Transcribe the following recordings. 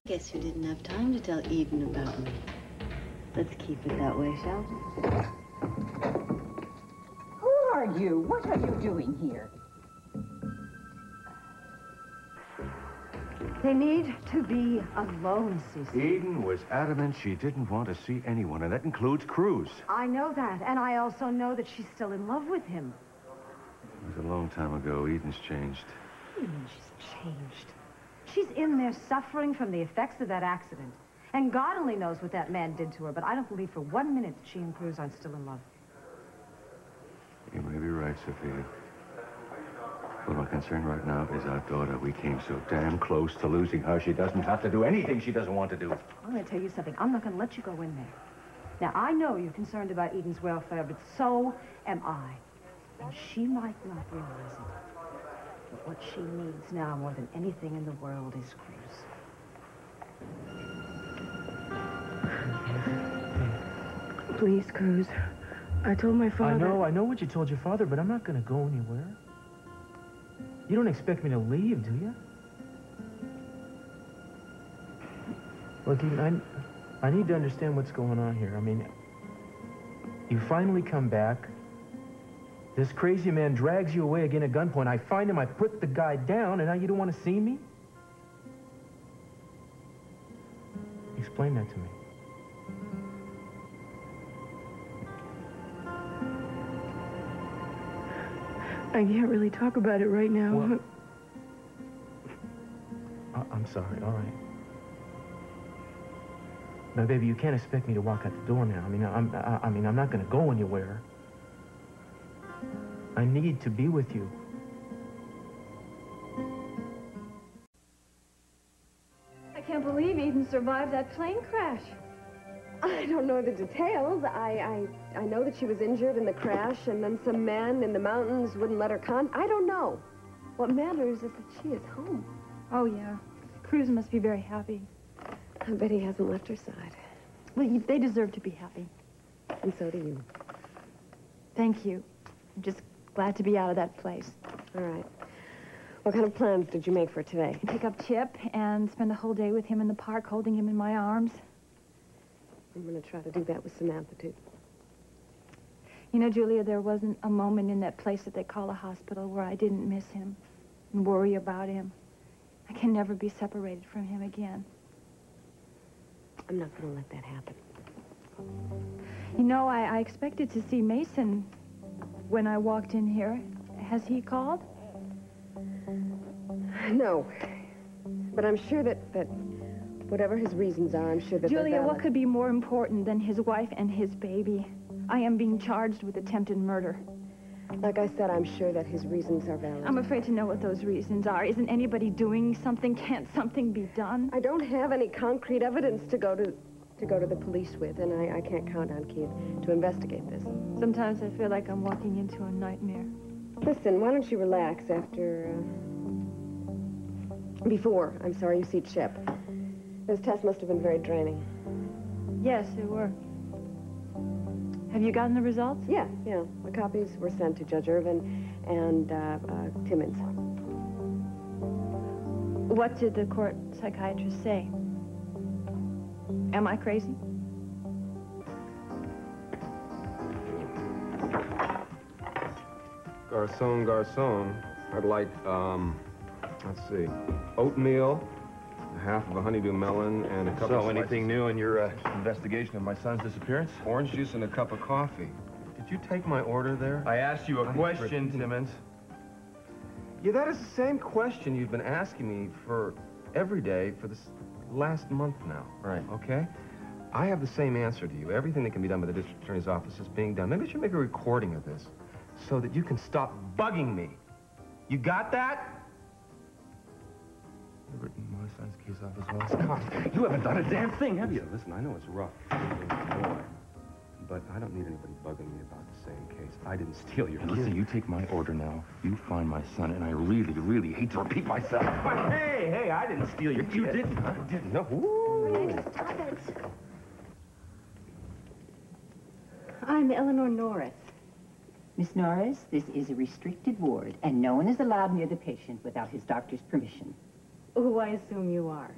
Guess you didn't have time to tell Eden about me. Let's keep it that way, shall we? Who are you? What are you doing here? They need to be alone, СиСи. Eden was adamant she didn't want to see anyone, and that includes Cruz. I know that, and I also know that she's still in love with him. It was a long time ago. Eden's changed. What do you mean she's changed? She's in there suffering from the effects of that accident. And God only knows what that man did to her, but I don't believe for 1 minute that she and Cruz aren't still in love. You may be right, Sophia. But my concern right now is our daughter. We came so damn close to losing her. She doesn't have to do anything she doesn't want to do. I'm going to tell you something. I'm not going to let you go in there. Now, I know you're concerned about Eden's welfare, but so am I. And she might not realize it. But what she needs now more than anything in the world is Cruz. Please, Cruz. I told my father... I know what you told your father, but I'm not going to go anywhere. You don't expect me to leave, do you? Look, Eden, I need to understand what's going on here. I mean, you finally come back. This crazy man drags you away again at gunpoint. I find him, I put the guy down, and now you don't want to see me? Explain that to me. I can't really talk about it right now. Well, I'm sorry, all right. Now, baby, you can't expect me to walk out the door now. I mean, I'm not going to go anywhere. I need to be with you. I can't believe Eden survived that plane crash. I don't know the details. I know that she was injured in the crash, and then some man in the mountains wouldn't let her I don't know. What matters is that she is home. Oh, yeah. Cruz must be very happy. I bet he hasn't left her side. Well, they deserve to be happy. And so do you. Thank you. I'm just glad to be out of that place. All right. What kind of plans did you make for today? Pick up Chip and spend a whole day with him in the park, holding him in my arms. I'm going to try to do that with Samantha, too. You know, Julia, there wasn't a moment in that place that they call a hospital where I didn't miss him and worry about him. I can never be separated from him again. I'm not going to let that happen. You know, I expected to see Mason when I walked in here. Has he called? No. But I'm sure that whatever his reasons are, I'm sure that Julia, what could be more important than his wife and his baby? I am being charged with attempted murder. Like I said, I'm sure that his reasons are valid. I'm afraid to know what those reasons are. Isn't anybody doing something? Can't something be done? I don't have any concrete evidence to go to the police with, and I can't count on Keith to investigate this. Sometimes I feel like I'm walking into a nightmare. Listen, why don't you relax before you see Chip. Those tests must have been very draining. Yes, they were. Have you gotten the results? Yeah. The copies were sent to Judge Irvin and Timmons. What did the court psychiatrist say? Am I crazy? Garçon. I'd like, let's see, oatmeal, half of a honeydew melon, and a couple of slices. Anything new in your investigation of my son's disappearance? Orange juice and a cup of coffee. Did you take my order there? I asked you a question, Timmons. Yeah, that is the same question you've been asking me for every day for this last month now. Right. Okay? I have the same answer to you. Everything that can be done by the district attorney's office is being done. Maybe I should make a recording of this so that you can stop bugging me. You got that? You've written my son's case off as well. God, you haven't done a damn thing, have you? Listen, I know it's rough, boy, but I don't need anybody bugging me about the same case. I didn't steal your kid. Listen, you take my order now. You find my son, and I really, really hate to repeat myself. But hey, I didn't steal your kid. You didn't? I didn't. No. Ooh. I'm Eleanor Norris. Miss Norris, this is a restricted ward, and no one is allowed near the patient without his doctor's permission. Who I assume you are.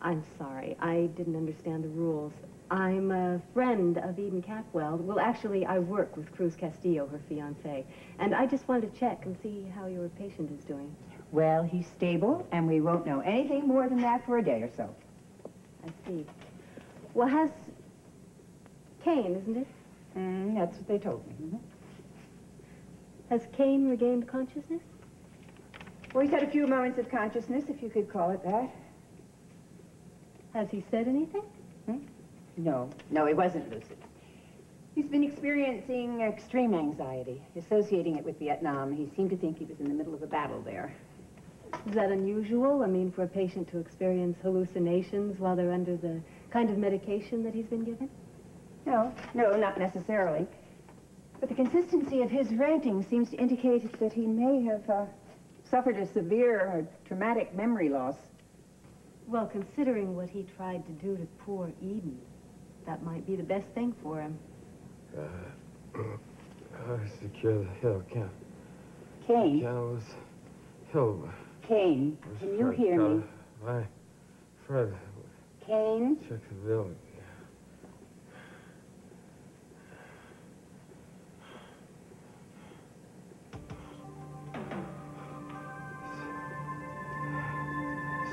I'm sorry. I didn't understand the rules. I'm a friend of Eden Capwell. Well, actually, I work with Cruz Castillo, her fiancé. And I just wanted to check and see how your patient is doing. Well, he's stable, and we won't know anything more than that for a day or so. I see. Well, has Kane, isn't it? That's what they told me. Has Kane regained consciousness? Well, he's had a few moments of consciousness, if you could call it that. Has he said anything? No, he wasn't lucid. He's been experiencing extreme anxiety, associating it with Vietnam. He seemed to think he was in the middle of a battle there. Is that unusual? I mean, for a patient to experience hallucinations while they're under the kind of medication that he's been given? No, not necessarily. But the consistency of his ranting seems to indicate that he may have suffered a severe or traumatic memory loss. Well, considering what he tried to do to poor Eden, that might be the best thing for him. Secure the hill, Kane. Kane? Cannabis hill. Kane, can you hear me? Right. Fred. Kane? Check the building.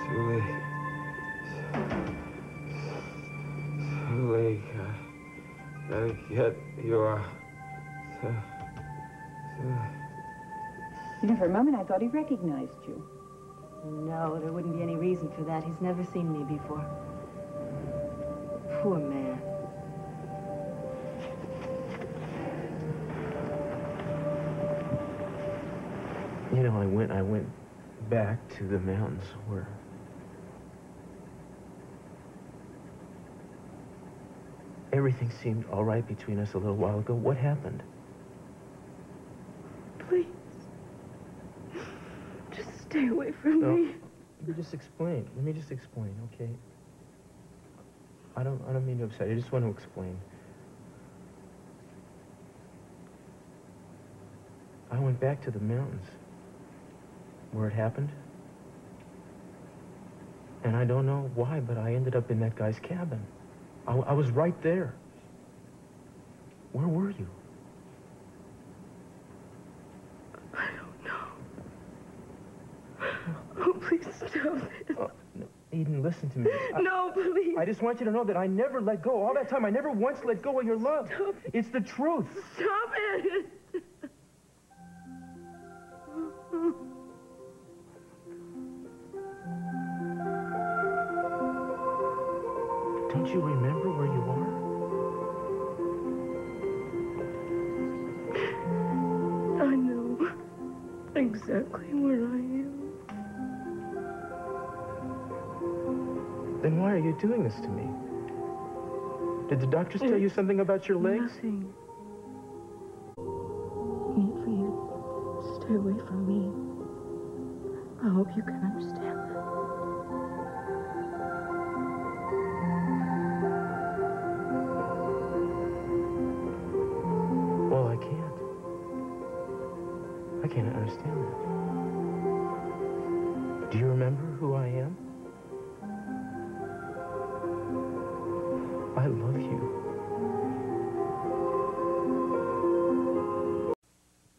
Too late. Too late. Gotta get your... You know, for a moment I thought he recognized you. No, there wouldn't be any reason for that. He's never seen me before. Poor man. You know, I went back to the mountains where... everything seemed all right between us a little while ago. What happened? Please. Just stay away from me. Let me just explain. Okay? I don't mean to upset you. I just want to explain. I went back to the mountains where it happened. And I don't know why, but I ended up in that guy's cabin. I was right there. Where were you? I don't know. Oh, please stop this. Oh, no, Eden, listen to me. No, please. I just want you to know that I never let go. All that time, I never once let go of your love. Stop it. It's the truth. Stop it. Don't you remember where you are? I know exactly where I am. Then why are you doing this to me? Did the doctors tell you something about your legs? Nothing. I need for you to stay away from me. I hope you can understand that. Well, I can't. I can't understand that. Do you remember who I am? I love you.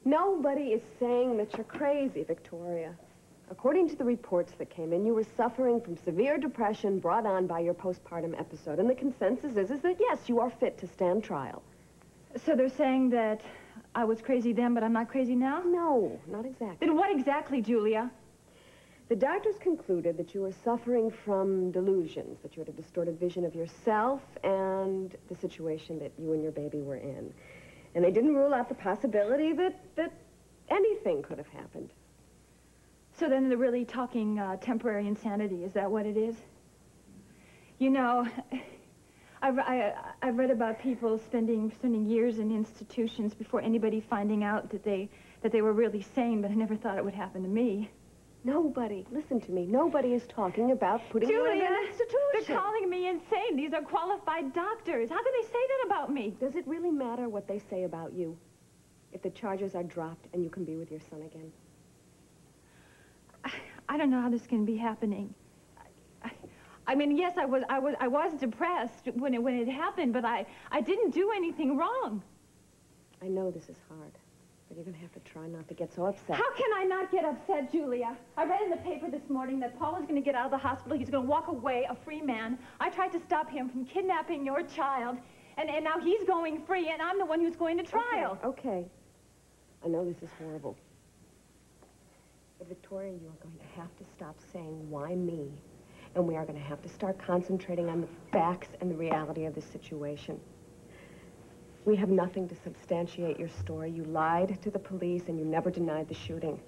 Nobody is saying that you're crazy, Victoria. According to the reports that came in, you were suffering from severe depression brought on by your postpartum episode. And the consensus is that, yes, you are fit to stand trial. So they're saying that I was crazy then, but I'm not crazy now? No, not exactly. Then what exactly, Julia? The doctors concluded that you were suffering from delusions, that you had a distorted vision of yourself and the situation that you and your baby were in. And they didn't rule out the possibility that anything could have happened. So then they're really talking temporary insanity. Is that what it is? You know, I've read about people spending years in institutions before anybody finding out that they were really sane, but I never thought it would happen to me. Nobody, listen to me, nobody is talking about putting you in an institution. They're calling me insane. These are qualified doctors. How can they say that about me? Does it really matter what they say about you? If the charges are dropped and you can be with your son again? I don't know how this can be happening. I mean, yes, I was depressed when it happened, but I didn't do anything wrong. I know this is hard, but you're going to have to try not to get so upset. How can I not get upset, Julia? I read in the paper this morning that Paul is going to get out of the hospital. He's going to walk away, a free man. I tried to stop him from kidnapping your child, and now he's going free, and I'm the one who's going to trial. Okay. I know this is horrible. But Victoria, you are going to have to stop saying, why me? And we are going to have to start concentrating on the facts and the reality of this situation. We have nothing to substantiate your story. You lied to the police and you never denied the shooting.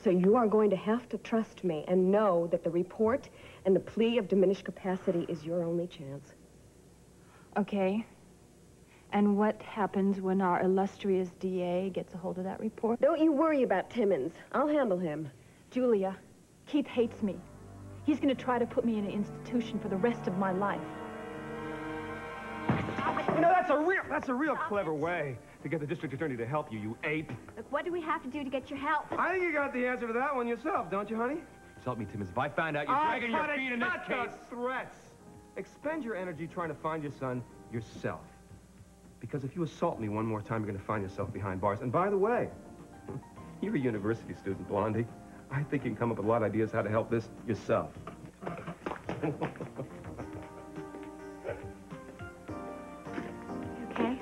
So you are going to have to trust me and know that the report and the plea of diminished capacity is your only chance. Okay. And what happens when our illustrious DA gets a hold of that report? Don't you worry about Timmons. I'll handle him. Julia, Keith hates me. He's going to try to put me in an institution for the rest of my life. You know, that's a real clever way to get the district attorney to help you, you ape. Look, what do we have to do to get your help? I think you got the answer to that one yourself, don't you, honey? Just help me, Timmons. If I found out you're dragging your feet in this case... threats. Expend your energy trying to find your son yourself. Because if you assault me one more time, you're going to find yourself behind bars. And by the way, you're a university student, Blondie. I think you can come up with a lot of ideas how to help this yourself. Okay.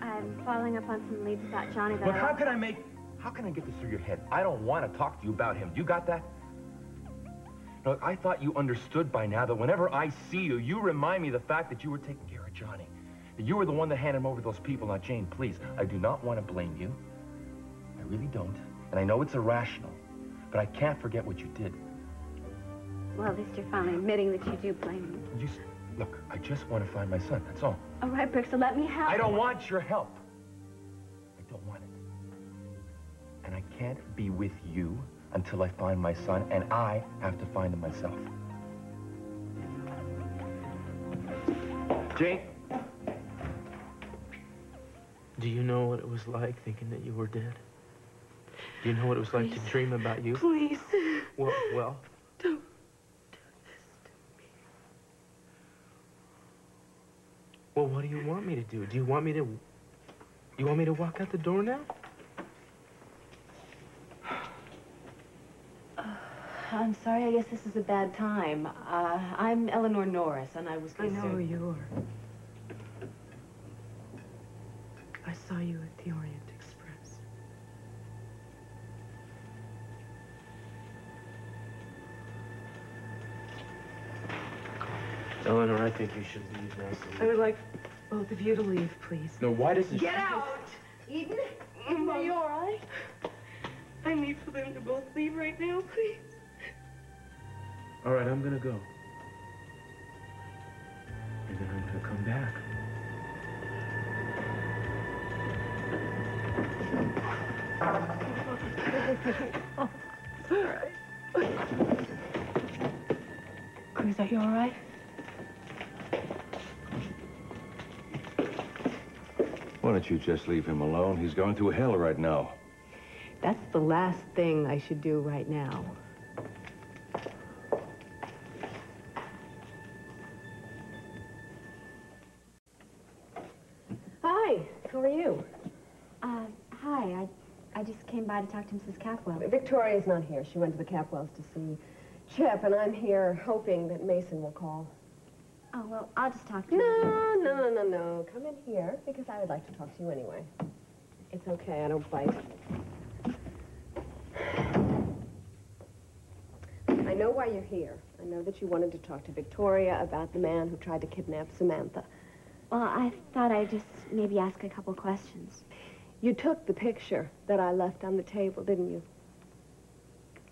I'm following up on some leads about Johnny that Look, how can I get this through your head? I don't want to talk to you about him. You got that? Look, I thought you understood by now that whenever I see you, you remind me of the fact that you were taking care of Johnny. That you were the one that handed him over to those people. Now, Jane, please, I do not want to blame you. I really don't. And I know it's irrational, but I can't forget what you did. Well, at least you're finally admitting that you do blame me. Look, I just want to find my son, that's all. All right, Brick, so let me help. I don't want your help. I don't want it. And I can't be with you until I find my son, and I have to find him myself. Jane? Do you know what it was like thinking that you were dead? Do you know what it was like to dream about you? Please. Well? Don't do this to me. Well, what do you want me to do? Do you want me to walk out the door now? I'm sorry, I guess this is a bad time. I'm Eleanor Norris, and I was concerned... I know who you are. I saw you at the Orient Express. Eleanor, I think you should leave now. I would like both of you to leave, please. No, why does this... Get out! Eden, are you all right? I need for them to both leave right now, please. All right, I'm gonna go. And then I'm gonna come back. All right. Cruz, you all right? Why don't you just leave him alone? He's going through hell right now. That's the last thing I should do right now. Hi, how are you? Hi, I just came by to talk to Mrs. Capwell. Victoria's not here. She went to the Capwells to see Chip, and I'm here hoping that Mason will call. Oh, well, I'll just talk to her. No. Come in here, because I would like to talk to you anyway. It's okay, I don't bite. I know why you're here. I know that you wanted to talk to Victoria about the man who tried to kidnap Samantha. Well, I thought I'd just maybe ask a couple questions. You took the picture that I left on the table, didn't you?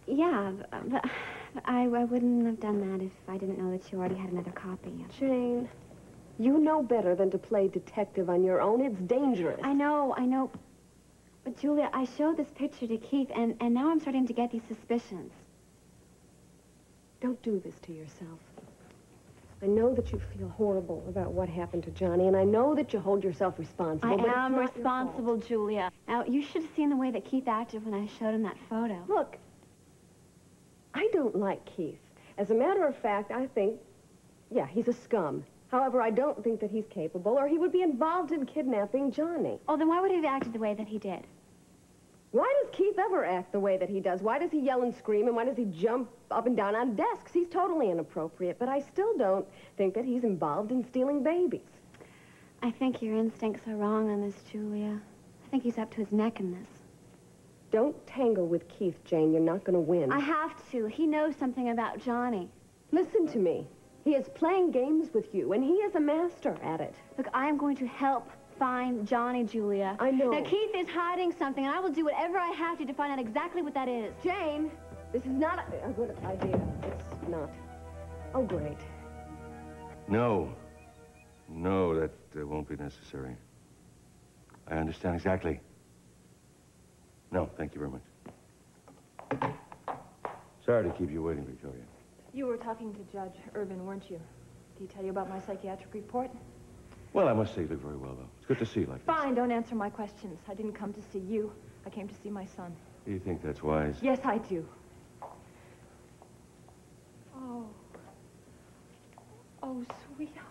Yeah, but I wouldn't have done that if I didn't know that you already had another copy. Jane, you know better than to play detective on your own. It's dangerous. I know. But, Julia, I showed this picture to Keith, and now I'm starting to get these suspicions. Don't do this to yourself. I know that you feel horrible about what happened to Johnny, and I know that you hold yourself responsible. I am responsible, Julia. Now, you should have seen the way that Keith acted when I showed him that photo. Look, I don't like Keith. As a matter of fact, I think, yeah, he's a scum. However, I don't think that he's capable, or he would be involved in kidnapping Johnny. Oh, then why would he have acted the way that he did? Why does Keith ever act the way that he does? Why does he yell and scream, and why does he jump up and down on desks? He's totally inappropriate, but I still don't think that he's involved in stealing babies. I think your instincts are wrong on this, Julia. I think he's up to his neck in this. Don't tangle with Keith, Jane. You're not going to win. I have to. He knows something about Johnny. Listen to me. He is playing games with you, and he is a master at it. Look, I am going to help find Johnny, Julia. I know. Now, Keith is hiding something, and I will do whatever I have to find out exactly what that is. Jane, this is not a good idea. It's not. Oh, great. No. No, that won't be necessary. I understand exactly. No, thank you very much. Sorry to keep you waiting, Victoria. You were talking to Judge Irvin, weren't you? Did he tell you about my psychiatric report? Well, I must say you look very well, though. It's good to see you like this. Fine, don't answer my questions. I didn't come to see you. I came to see my son. Do you think that's wise? Yes, I do. Oh. Oh, sweetheart.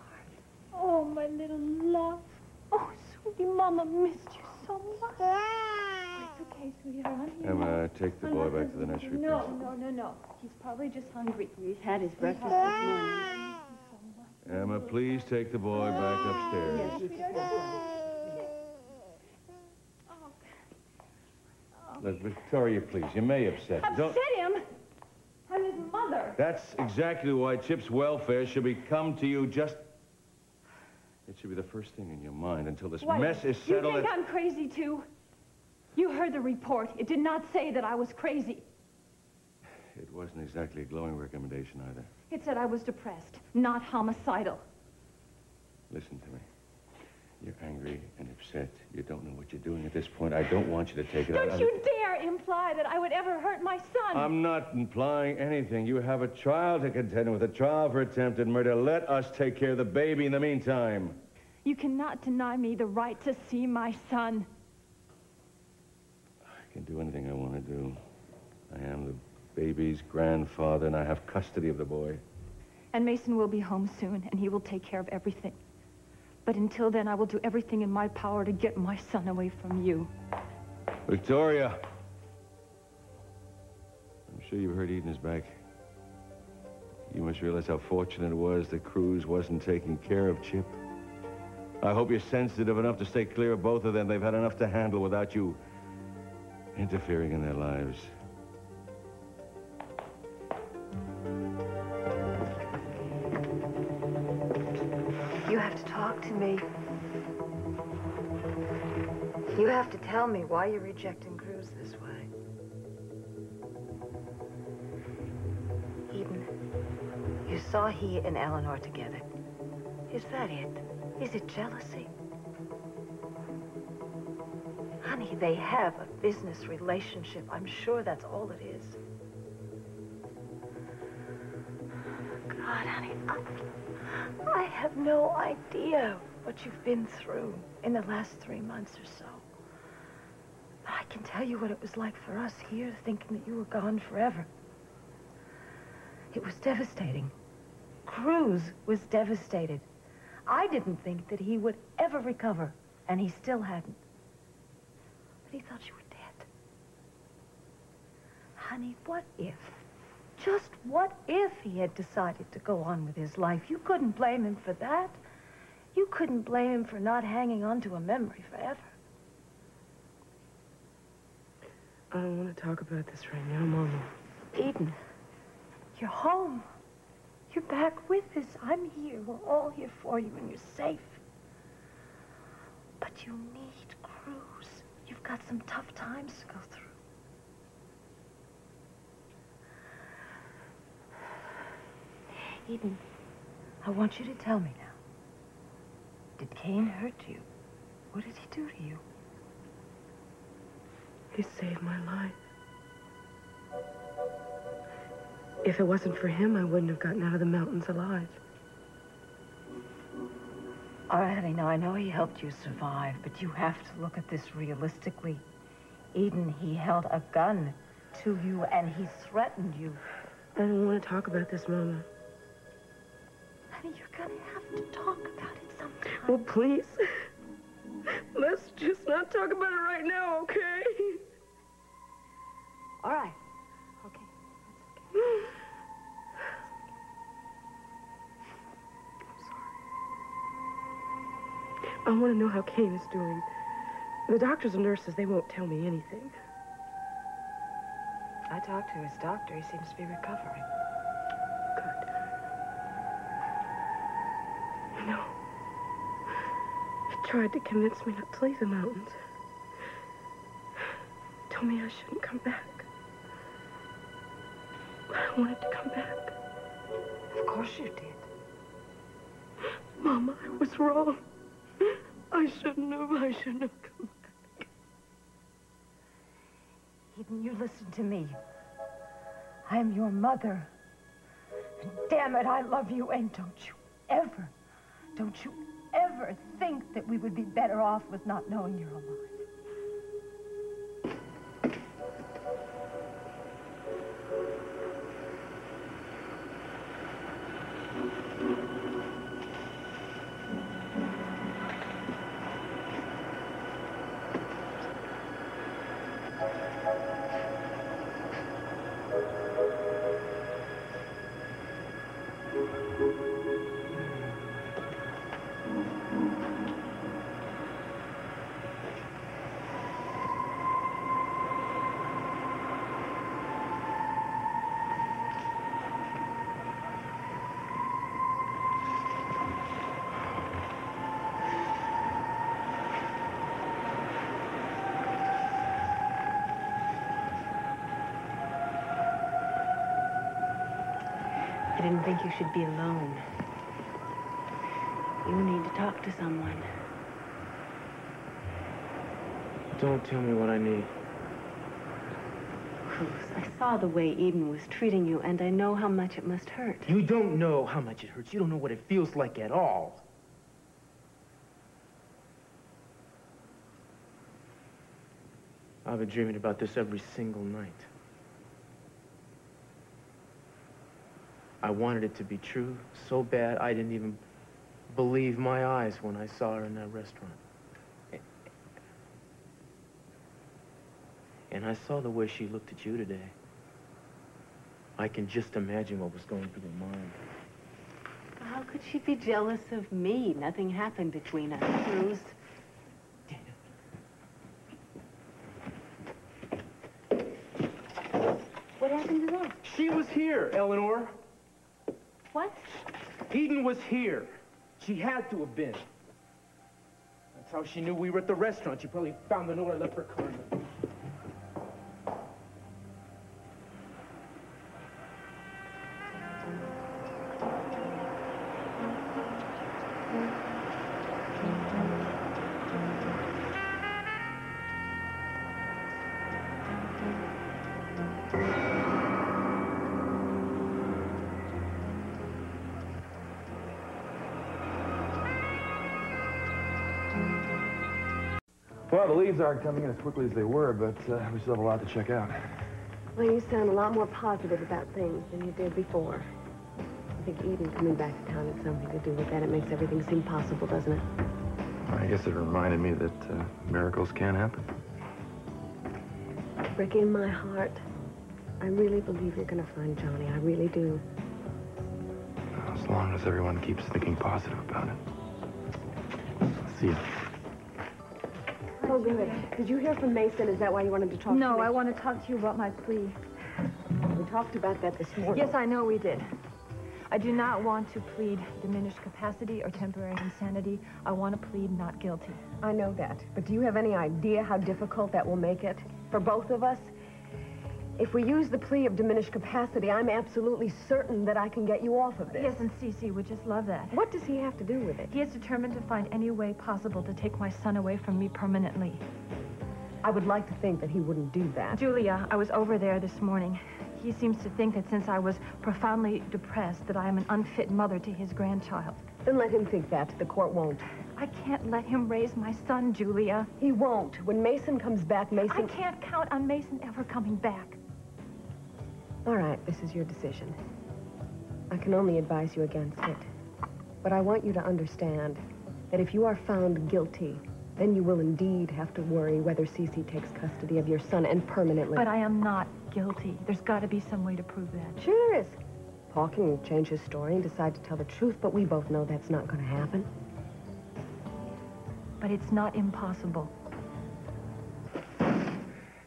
Oh, my little love. Oh, sweetie, Mama missed you so much. Oh, it's okay, sweetheart. I'm here. Emma, take the boy back to the nursery, please. No. He's probably just hungry. He's had his breakfast this morning. Emma, please take the boy back upstairs. Yes, sweetheart. Look, Victoria, please, you may upset him. Upset him? I'm his mother. That's exactly why Chip's welfare should be come to you just... It should be the first thing in your mind until this mess is settled. You think I'm crazy, too? You heard the report. It did not say that I was crazy. It wasn't exactly a glowing recommendation either. It said I was depressed, not homicidal. Listen to me. You're angry and upset. You don't know what you're doing at this point. I don't want you to take it out. Don't you dare imply that I would ever hurt my son. I'm not implying anything. You have a trial to contend with, a trial for attempted murder. Let us take care of the baby in the meantime. You cannot deny me the right to see my son. I can do anything I want to do. I am the baby's grandfather, and I have custody of the boy. And Mason will be home soon, and he will take care of everything. But until then, I will do everything in my power to get my son away from you. Victoria! I'm sure you've heard Eden is back. You must realize how fortunate it was that Cruz wasn't taking care of Chip. I hope you're sensitive enough to stay clear of both of them. They've had enough to handle without you interfering in their lives. You have to talk to me. You have to tell me why you're rejecting Cruz this way. Eden, you saw he and Eleanor together. Is that it? Is it jealousy? Honey, they have a business relationship. I'm sure that's all it is. God, honey, I have no idea what you've been through in the last 3 months or so. But I can tell you what it was like for us here, thinking that you were gone forever. It was devastating. Cruz was devastated. I didn't think that he would ever recover, and he still hadn't. But he thought you were dead. Honey, what if? Just what if he had decided to go on with his life? You couldn't blame him for that. You couldn't blame him for not hanging on to a memory forever. I don't want to talk about this right now, Mama. Eden, you're home. You're back with us. I'm here. We're all here for you, and you're safe. But you need Cruz. You've got some tough times to go through. Eden, I want you to tell me now. Did Kane hurt you? What did he do to you? He saved my life. If it wasn't for him, I wouldn't have gotten out of the mountains alive. All right, honey, now I know he helped you survive, but you have to look at this realistically. Eden, he held a gun to you, and he threatened you. I don't want to talk about this, Mama. Honey, you're gonna have to talk about it sometime. Well, please. Let's just not talk about it right now, okay? All right. Okay. That's okay. I want to know how Kane is doing. The doctors and nurses, they won't tell me anything. I talked to his doctor. He seems to be recovering. Good. No. He tried to convince me not to leave the mountains. Told me I shouldn't come back. But I wanted to come back. Of course you did. Mama, I was wrong. I shouldn't have come back. Eden, you listen to me. I am your mother. And damn it, I love you. And don't you ever think that we would be better off with not knowing you're alive. I didn't think you should be alone. You need to talk to someone. Don't tell me what I need. Cruz, I saw the way Eden was treating you, and I know how much it must hurt. You don't know how much it hurts. You don't know what it feels like at all. I've been dreaming about this every single night. I wanted it to be true so bad I didn't even believe my eyes when I saw her in that restaurant. And I saw the way she looked at you today. I can just imagine what was going through her mind. How could she be jealous of me? Nothing happened between us, Cruz. What happened to that? She was here, Eleanor. What? Eden was here. She had to have been. That's how she knew we were at the restaurant. She probably found the note I left for Carmen. Well, the leads aren't coming in as quickly as they were, but we still have a lot to check out. Well, you sound a lot more positive about things than you did before. I think Eden coming back to town had something to do with that. It makes everything seem possible, doesn't it? I guess it reminded me that miracles can happen. Brick, in my heart, I really believe you're going to find Johnny. I really do. As long as everyone keeps thinking positive about it. See ya. Oh, good. Did you hear from Mason? Is that why you wanted to talk to me? No, I want to talk to you about my plea. We talked about that this morning. Yes, I know we did. I do not want to plead diminished capacity or temporary insanity. I want to plead not guilty. I know that. But do you have any idea how difficult that will make it for both of us? If we use the plea of diminished capacity, I'm absolutely certain that I can get you off of this. Yes, and СиСи would just love that. What does he have to do with it? He is determined to find any way possible to take my son away from me permanently. I would like to think that he wouldn't do that. Julia, I was over there this morning. He seems to think that since I was profoundly depressed, that I am an unfit mother to his grandchild. Then let him think that. The court won't. I can't let him raise my son, Julia. He won't. When Mason comes back, Mason... I can't count on Mason ever coming back. All right, this is your decision. I can only advise you against it. But I want you to understand that if you are found guilty, then you will indeed have to worry whether СиСи takes custody of your son and permanently. But I am not guilty. There's got to be some way to prove that. Sure there is. Paul can change his story and decide to tell the truth, but we both know that's not going to happen. But it's not impossible.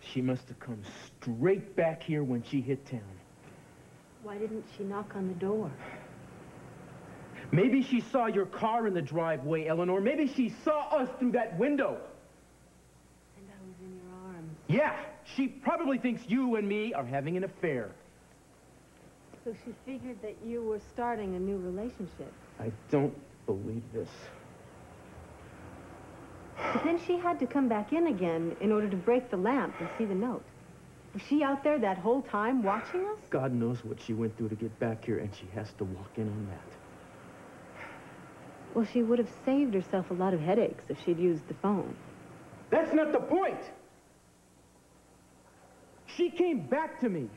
She must have come straight back here when she hit town. Why didn't she knock on the door? Maybe she saw your car in the driveway, Eleanor. Maybe she saw us through that window. And I was in your arms. Yeah, she probably thinks you and me are having an affair. So she figured that you were starting a new relationship. I don't believe this. But then she had to come back in again in order to break the lamp and see the note. Was she out there that whole time watching us? God knows what she went through to get back here, and she has to walk in on that. Well, she would have saved herself a lot of headaches if she'd used the phone. That's not the point! She came back to me.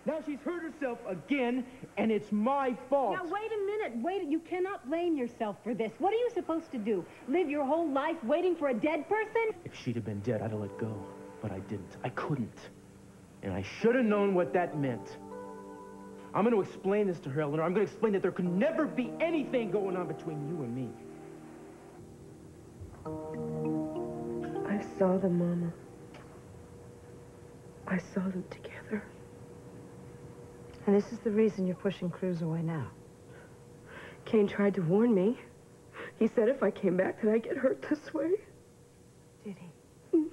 Now she's hurt herself again, and it's my fault. Now, wait a minute. Wait. You cannot blame yourself for this. What are you supposed to do? Live your whole life waiting for a dead person? If she'd have been dead, I'd have let go. But I didn't. I couldn't. And I should have known what that meant. I'm going to explain this to her, Eleanor. I'm going to explain that there could never be anything going on between you and me. I saw them, Mama. I saw them together. And this is the reason you're pushing Cruz away now. Kane tried to warn me. He said if I came back, that I'd get hurt this way. Did he? Well,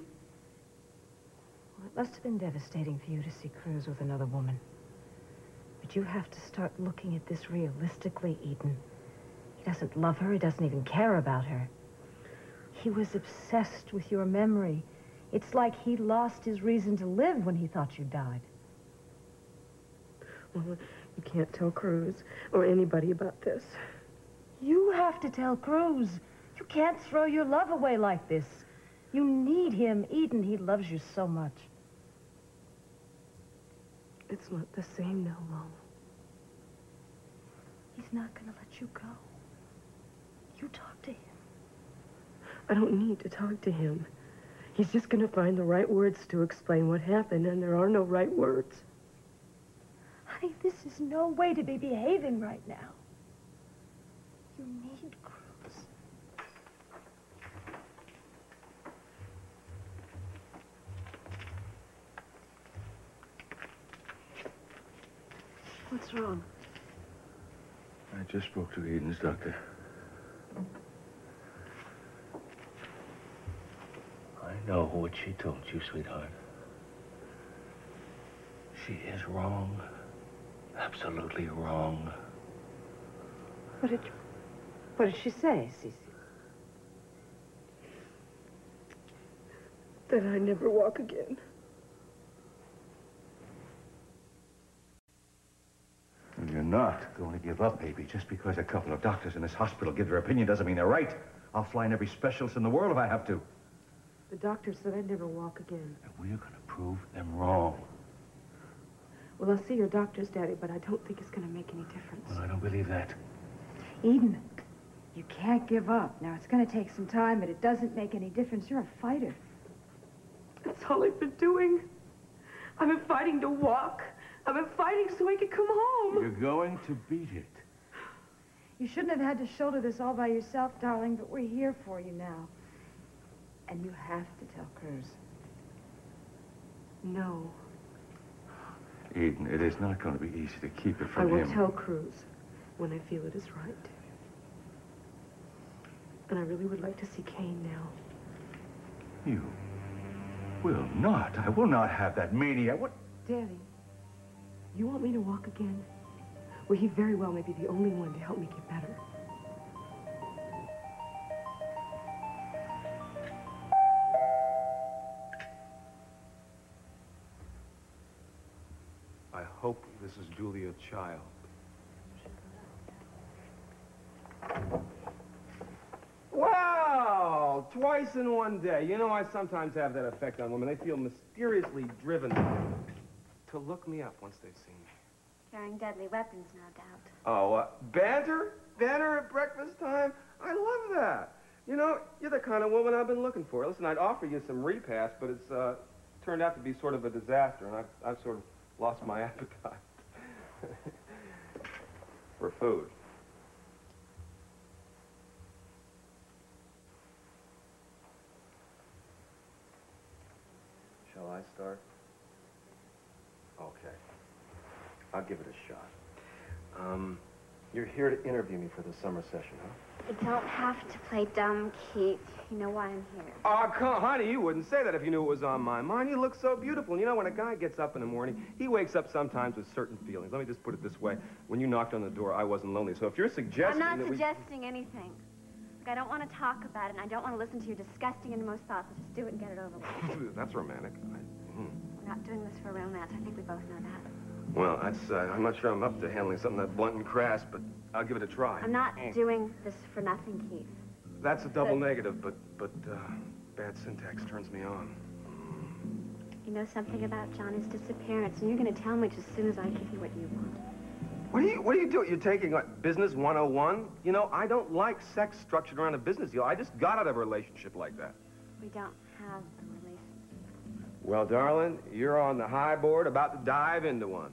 it must have been devastating for you to see Cruz with another woman. But you have to start looking at this realistically, Eden. He doesn't love her. He doesn't even care about her. He was obsessed with your memory. It's like he lost his reason to live when he thought you died. Well, you can't tell Cruz or anybody about this. You have to tell Cruz. You can't throw your love away like this. You need him, Eden. He loves you so much. It's not the same now, Mom. He's not going to let you go. You talk to him. I don't need to talk to him. He's just going to find the right words to explain what happened, and there are no right words. Honey, this is no way to be behaving right now. You need Cruz. What's wrong? I just spoke to Eden's doctor. I know what she told you, sweetheart. She is wrong. Absolutely wrong. What did she say, СиСи? That I never walk again. You're not going to give up, baby. Just because a couple of doctors in this hospital give their opinion doesn't mean they're right. I'll fly in every specialist in the world if I have to. The doctor said I'd never walk again. And we're going to prove them wrong. Well, I'll see your doctors, Daddy, but I don't think it's going to make any difference. Well, I don't believe that. Eden, you can't give up. Now, it's going to take some time, but it doesn't make any difference. You're a fighter. That's all I've been doing. I've been fighting to walk. I've been fighting so I could come home. You're going to beat it. You shouldn't have had to shoulder this all by yourself, darling, but we're here for you now. And you have to tell Cruz. No. Eden, it is not going to be easy to keep it from him. I will tell Cruz when I feel it is right. And I really would like to see Kane now. You will not. I will not have that mania. What? Daddy, you want me to walk again? Well, he very well may be the only one to help me get better. I hope this is Julia's child. Wow! Twice in one day. You know, I sometimes have that effect on women. They feel mysteriously driven. to look me up once they've seen me. Carrying deadly weapons, no doubt. Oh, banter? Banter at breakfast time? I love that. You know, you're the kind of woman I've been looking for. Listen, I'd offer you some repass, but it's turned out to be sort of a disaster, and I've sort of lost my appetite for food. Shall I start? Okay. I'll give it a shot. You're here to interview me for the summer session, huh? You don't have to play dumb, Keith. You know why I'm here. Oh, come on, honey, you wouldn't say that if you knew it was on my mind. You look so beautiful. You know, when a guy gets up in the morning, he wakes up sometimes with certain feelings. Let me just put it this way. When you knocked on the door, I wasn't lonely. So if you're suggesting I'm not suggesting anything. Look, I don't want to talk about it, and I don't want to listen to your disgusting innermost thoughts. Let's just do it and get it over with. That's romantic. We're not doing this for romance. I think we both know that. Well, that's, I'm not sure I'm up to handling something that blunt and crass, but I'll give it a try. I'm not doing this for nothing, Keith. That's a double negative, but bad syntax turns me on. You know something about Johnny's disappearance, and you're going to tell me just as soon as I give you what you want. What are you doing? You're taking, like, business 101? You know, I don't like sex structured around a business deal. I just got out of a relationship like that. We don't have a relationship. Well, darling, you're on the high board about to dive into one.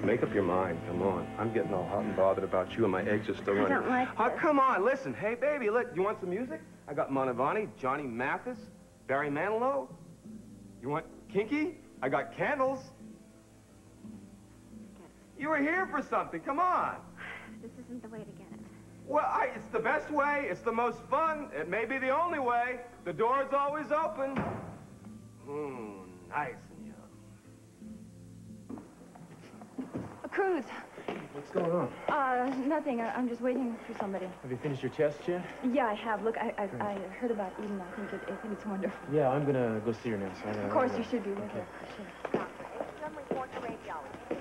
Make up your mind, come on. I'm getting all hot and bothered about you, and my eggs are still running. I don't like this. Oh, come on, listen. Hey, baby, look, you want some music? I got Mantovani, Johnny Mathis, Barry Manilow. You want kinky? I got candles. You were here for something, come on. This isn't the way to get it. Well, it's the best way. It's the most fun. It may be the only way. The door's always open. Nice and young. Cruz. What's going on? Nothing. I'm just waiting for somebody. Have you finished your test yet? Yeah, I have. Look, I heard about Eden. I think it's wonderful. Yeah, I'm gonna go see her now. So of course, you should be with her. Dr. Engstrom report to radiology.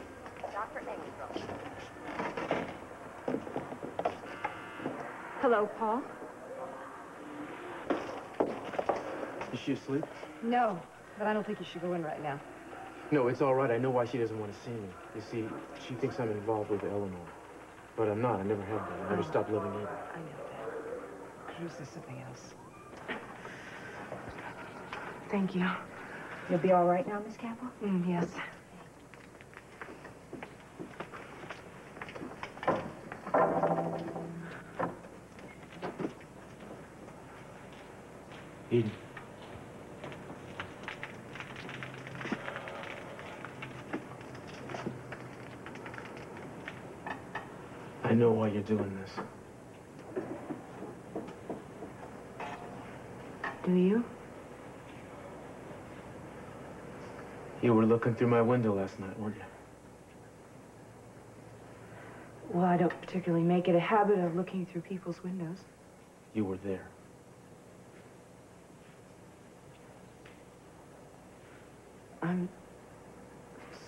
Dr. Engstrom. Hello, Paul. Is she asleep? No, but I don't think you should go in right now. No, it's all right. I know why she doesn't want to see me. You see, she thinks I'm involved with Eleanor. But I'm not. I never have been. I never stopped loving either. I know that. Cruz is something else. Thank you. You'll be all right now, Miss Capel? Yes. Eden. I know why you're doing this. Do you? You were looking through my window last night, weren't you? Well, I don't particularly make it a habit of looking through people's windows. You were there. I'm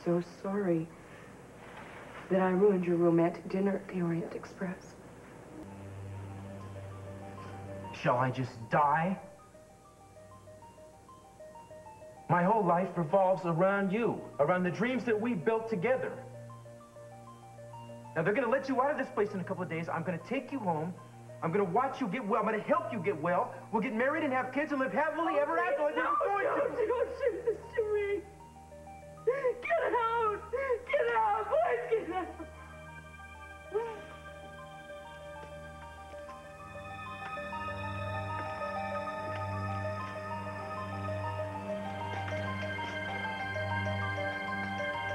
so sorry that I ruined your romantic dinner at the Orient Express. Shall I just die? My whole life revolves around you, around the dreams that we built together. Now, they're going to let you out of this place in a couple of days. I'm going to take you home. I'm going to watch you get well. I'm going to help you get well. We'll get married and have kids and live happily ever after. Like Don't do this to me. Get out! Get out! Please get out!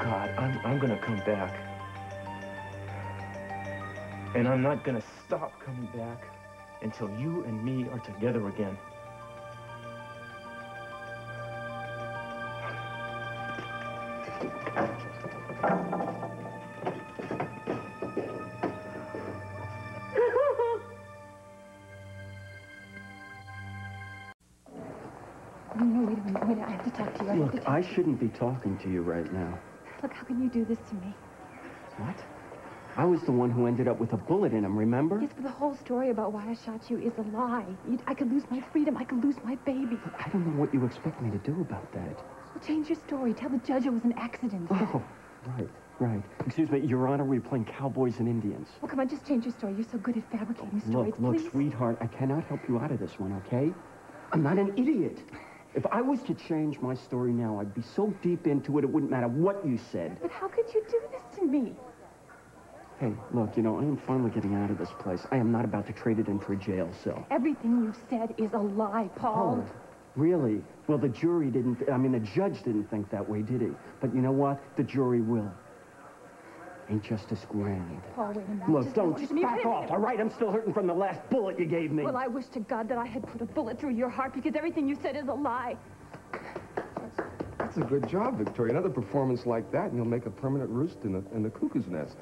God, I'm going to come back. And I'm not going to stop coming back until you and me are together again. No, wait a minute. I have to talk to you. Look, I shouldn't be talking to you right now. Look, how can you do this to me? What? I was the one who ended up with a bullet in him, remember? Yes, but the whole story about why I shot you is a lie. I could lose my freedom. I could lose my baby. But I don't know what you expect me to do about that. Well, change your story. Tell the judge it was an accident. Oh, right. Excuse me, Your Honor, we're playing cowboys and Indians. Well, come on, just change your story. You're so good at fabricating stories. Look, please. sweetheart, I cannot help you out of this one, okay? I'm not an idiot. If I was to change my story now, I'd be so deep into it, it wouldn't matter what you said. But how could you do this to me? Hey, look, you know, I am finally getting out of this place. I am not about to trade it in for a jail cell. Everything you've said is a lie, Paul. Oh, really? Well, the judge didn't think that way, did he? But you know what? The jury will. Ain't justice grand. Paul, wait a minute. Look, just back off, all right? I'm still hurting from the last bullet you gave me. Well, I wish to God that I had put a bullet through your heart because everything you said is a lie. That's a good job, Victoria. Another performance like that, and you'll make a permanent roost in the cuckoo's nest.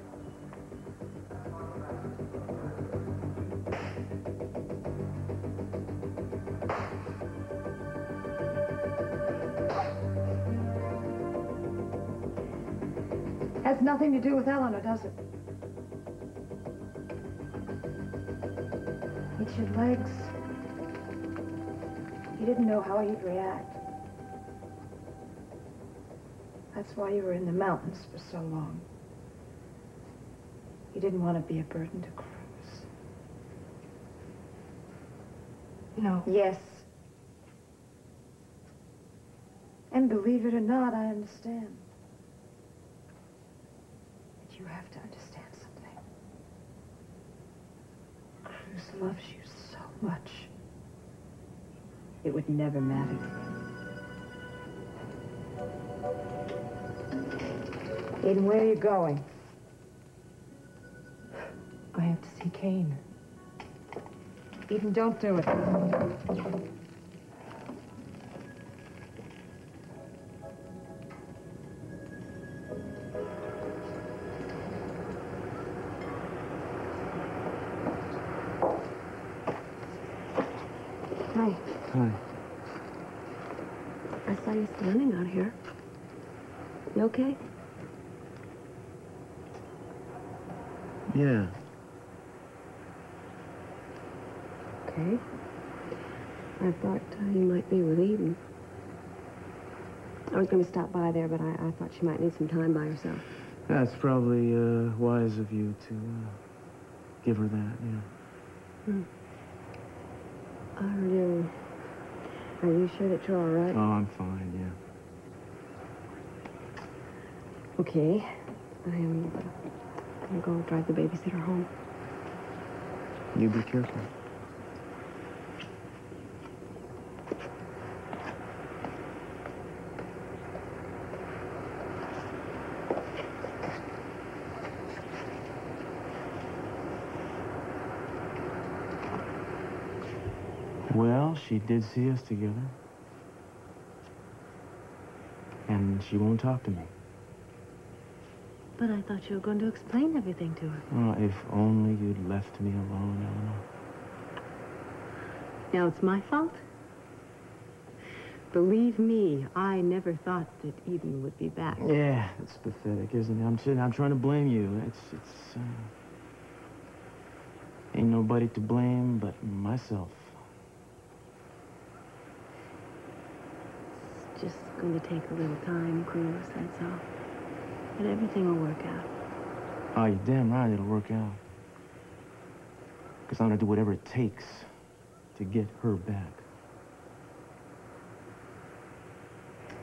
Has nothing to do with Elena, does it? It's your legs. You didn't know how he'd react. That's why you were in the mountains for so long. You didn't want to be a burden to Cruz. No. Yes. And believe it or not, I understand. But you have to understand something. Cruz loves you so much. It would never matter to him. Eden, where are you going? I have to see Kane. Eden, don't do it. Hi. Hi. I saw you standing out here. You okay? Yeah. Okay. I thought you might be with Eden. I was going to stop by there, but I thought she might need some time by herself. That's probably wise of you to give her that, yeah. Are you sure that you're all right? Oh, I'm fine, yeah. Okay. I'm going to go drive the babysitter home. You be careful. Well, she did see us together. And she won't talk to me. But I thought you were going to explain everything to her. Oh, if only you'd left me alone, Eleanor. Now, it's my fault? Believe me, I never thought that Eden would be back. Yeah, it's pathetic, isn't it? I'm trying to blame you. It's ain't nobody to blame but myself. It's just going to take a little time, Cruz, that's all. But everything will work out. Oh, you're damn right it'll work out. Because I'm going to do whatever it takes to get her back.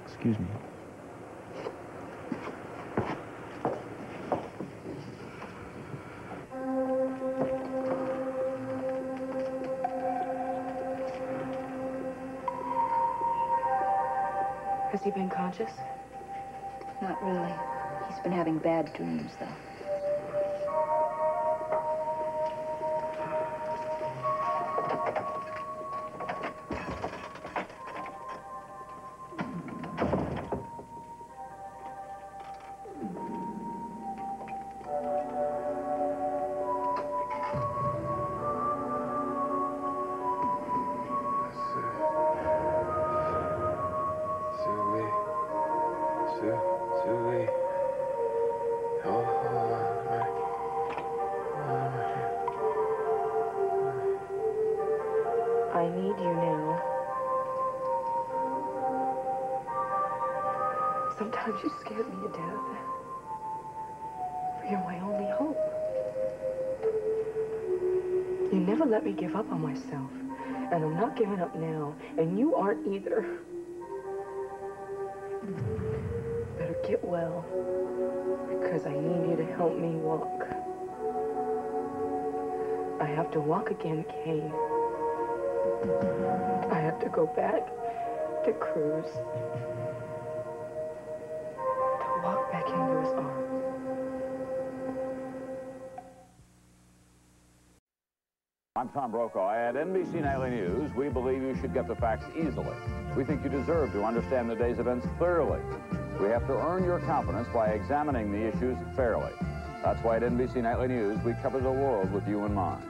Excuse me. Has he been conscious? Not really. He's been having bad dreams, though. Oh, hold on. I need you now. Sometimes you scared me to death. For you're my only hope. You never let me give up on myself. And I'm not giving up now. And you aren't either. Better get well. Because I need you to help me walk. I have to walk again, Kane. I have to go back to Cruz. To walk back into his arms. I'm Tom Brokaw. At NBC Nightly News, we believe you should get the facts easily. We think you deserve to understand the day's events clearly. We have to earn your confidence by examining the issues fairly. That's why at NBC Nightly News, we cover the world with you in mind.